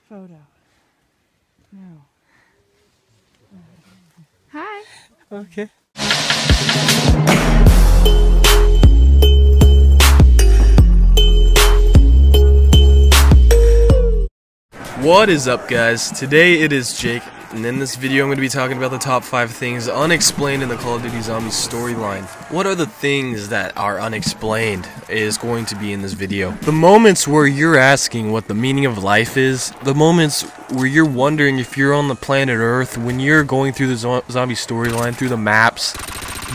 photo. No. Hi. Okay. What is up, guys? Today it is Jake, and in this video I'm going to be talking about the top 5 things unexplained in the Call of Duty Zombies storyline. What are the things that are unexplained is going to be in this video. The moments where you're asking what the meaning of life is, the moments where you're wondering if you're on the planet Earth, when you're going through the zombie storyline, through the maps,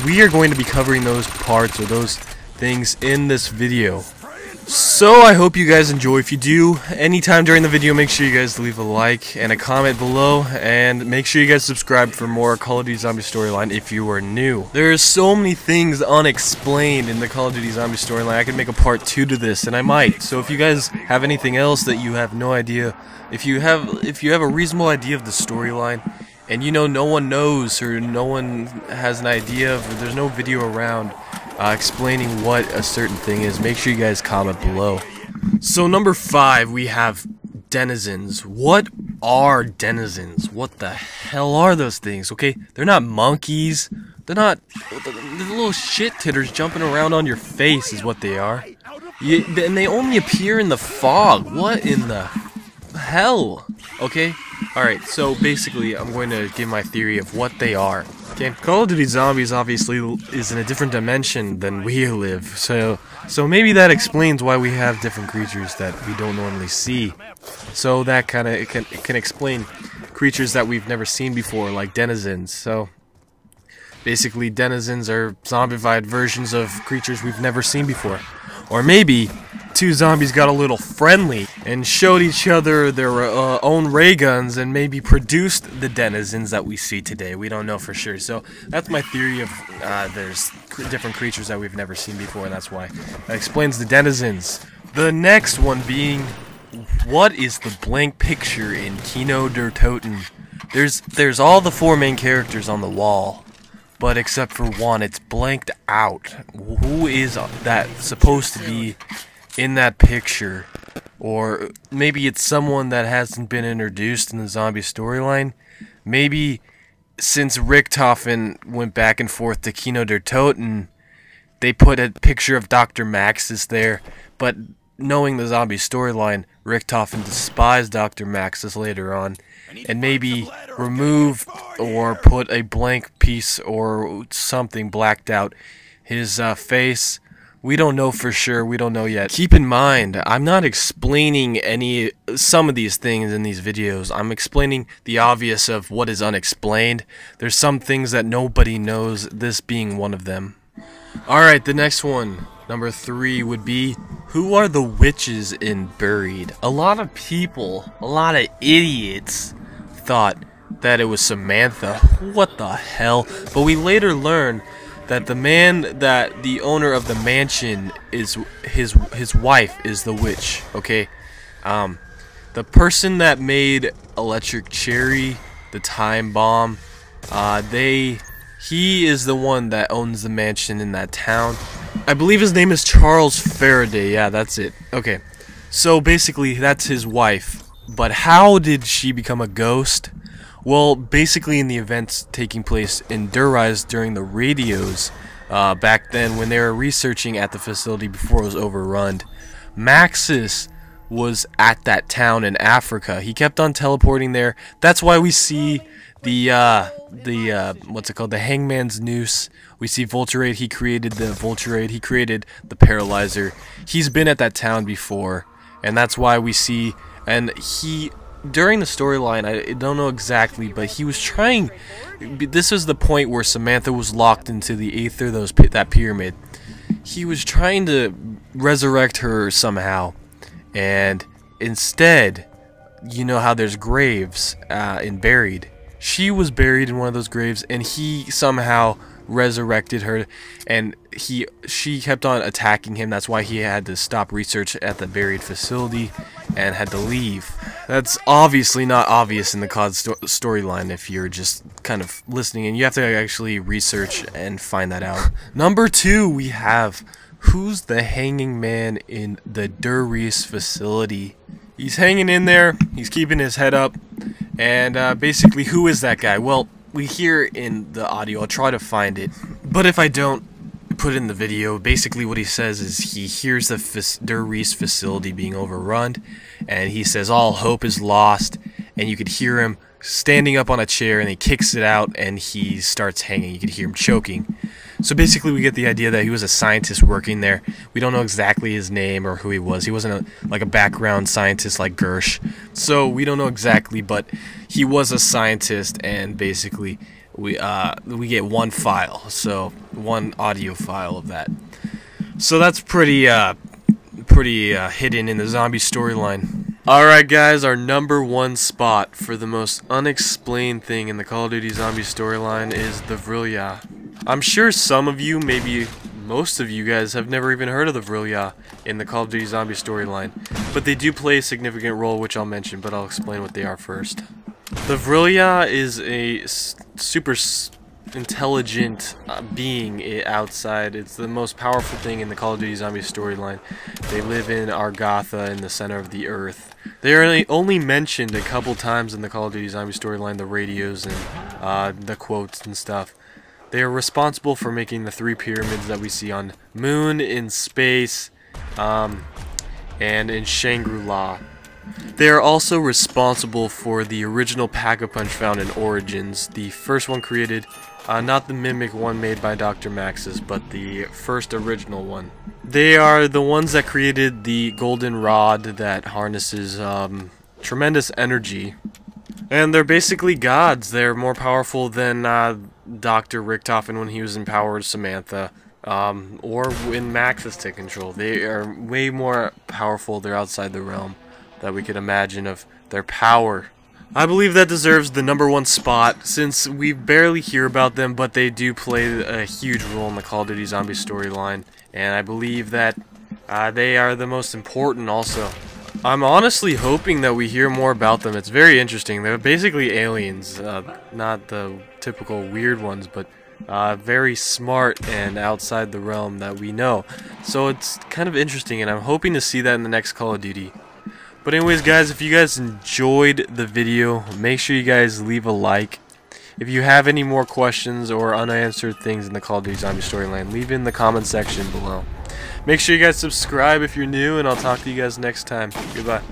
we are going to be covering those parts or those things in this video. So I hope you guys enjoy. If you do, anytime during the video, make sure you guys leave a like and a comment below, and make sure you guys subscribe for more Call of Duty Zombie storyline if you are new. There's so many things unexplained in the Call of Duty Zombie storyline. I could make a part 2 to this, and I might. So if you guys have anything else that you have no idea, if you have a reasonable idea of the storyline, and you know no one knows or no one has an idea of, or there's no video around explaining what a certain thing is, make sure you guys comment below. So number 5, we have denizens. What are denizens? What the hell are those things? Okay, they're not monkeys. They're not the little shit titters jumping around on your face is what they are. And they only appear in the fog. What in the hell? Okay, alright, so basically I'm going to give my theory of what they are. Okay, Call of Duty Zombies obviously is in a different dimension than we live, so maybe that explains why we have different creatures that we don't normally see. So that kind of can explain creatures that we've never seen before, like denizens. So basically, denizens are zombified versions of creatures we've never seen before, or maybe two zombies got a little friendly and showed each other their own ray guns and maybe produced the denizens that we see today. We don't know for sure. So that's my theory of there's different creatures that we've never seen before, and that's why that explains the denizens. The next one being, what is the blank picture in Kino der Toten? There's all the 4 main characters on the wall, but except for one, it's blanked out. Who is that supposed to be in that picture? Or maybe it's someone that hasn't been introduced in the zombie storyline. Maybe since Richtofen went back and forth to Kino der Toten, they put a picture of Dr. Maxis there, but knowing the zombie storyline, Richtofen despised Dr. Maxis later on, and maybe removed or put a blank piece or something blacked out his face. We don't know for sure, we don't know yet. Keep in mind, I'm not explaining some of these things in these videos. I'm explaining the obvious of what is unexplained. There's some things that nobody knows, this being one of them. Alright, the next one, number 3, would be, who are the witches in Buried? A lot of people, a lot of idiots, thought that it was Samantha. What the hell? But we later learned that the owner of the mansion is his wife is the witch. Okay, the person that made Electric Cherry, the time bomb, he is the one that owns the mansion in that town. I believe his name is Charles Faraday. Yeah, that's it. Okay, so basically that's his wife. But how did she become a ghost? Well, basically in the events taking place in Durais during the radios, back then when they were researching at the facility before it was overrun, Maxis was at that town in Africa. He kept on teleporting there. That's why we see what's it called, the Hangman's Noose. We see Vulturade. He created the Vulturade. He created the Paralyzer. He's been at that town before, and that's why we see, and during the storyline, I don't know exactly, but he was trying. This is the point where Samantha was locked into the Aether, that pyramid. He was trying to resurrect her somehow, and instead, you know how there's graves in Buried. She was buried in one of those graves, and he somehow resurrected her, and she kept on attacking him. That's why he had to stop research at the Buried facility and had to leave. That's obviously not obvious in the COD storyline if you're just kind of listening, and you have to actually research and find that out. Number 2, we have, who's the hanging man in the Durais facility? He's hanging in there, he's keeping his head up, and basically, who is that guy? Well, we hear in the audio, I'll try to find it, but if I don't put it in the video, basically what he says is he hears the Der Reese facility being overrun, and he says all hope is lost, and you could hear him standing up on a chair, and he kicks it out, and he starts hanging. You could hear him choking. So basically we get the idea that he was a scientist working there. We don't know exactly his name or who he was. He wasn't like a background scientist like Gersh. So we don't know exactly, but he was a scientist, and basically we get one file, so one audio file of that. So that's pretty hidden in the zombie storyline. Alright guys, our #1 spot for the most unexplained thing in the Call of Duty zombie storyline is the Vril. I'm sure some of you, maybe most of you guys, have never even heard of the Vril in the Call of Duty zombie storyline, but they do play a significant role, which I'll mention, but I'll explain what they are first. The Vril is a super intelligent being outside. It's the most powerful thing in the Call of Duty zombie storyline. They live in Argatha in the center of the earth. They are only mentioned a couple times in the Call of Duty zombie storyline, the radios and the quotes and stuff. They are responsible for making the 3 pyramids that we see on Moon, in space, and in Shangri-La. They are also responsible for the original Pack-a-Punch found in Origins, the first one created, not the mimic one made by Dr. Maxis, but the first original one. They are the ones that created the golden rod that harnesses tremendous energy. And they're basically gods. They're more powerful than Dr. Richtofen when he was empowered Samantha, or when Maxis took control. They are way more powerful. They're outside the realm that we could imagine of their power. I believe that deserves the #1 spot, since we barely hear about them, but they do play a huge role in the Call of Duty zombie storyline, and I believe that they are the most important also. I'm honestly hoping that we hear more about them. It's very interesting. They're basically aliens, not the typical weird ones, but very smart and outside the realm that we know. So it's kind of interesting, and I'm hoping to see that in the next Call of Duty. But anyways guys, if you guys enjoyed the video, make sure you guys leave a like. If you have any more questions or unanswered things in the Call of Duty zombie storyline, leave it in the comment section below. Make sure you guys subscribe if you're new, and I'll talk to you guys next time. Goodbye.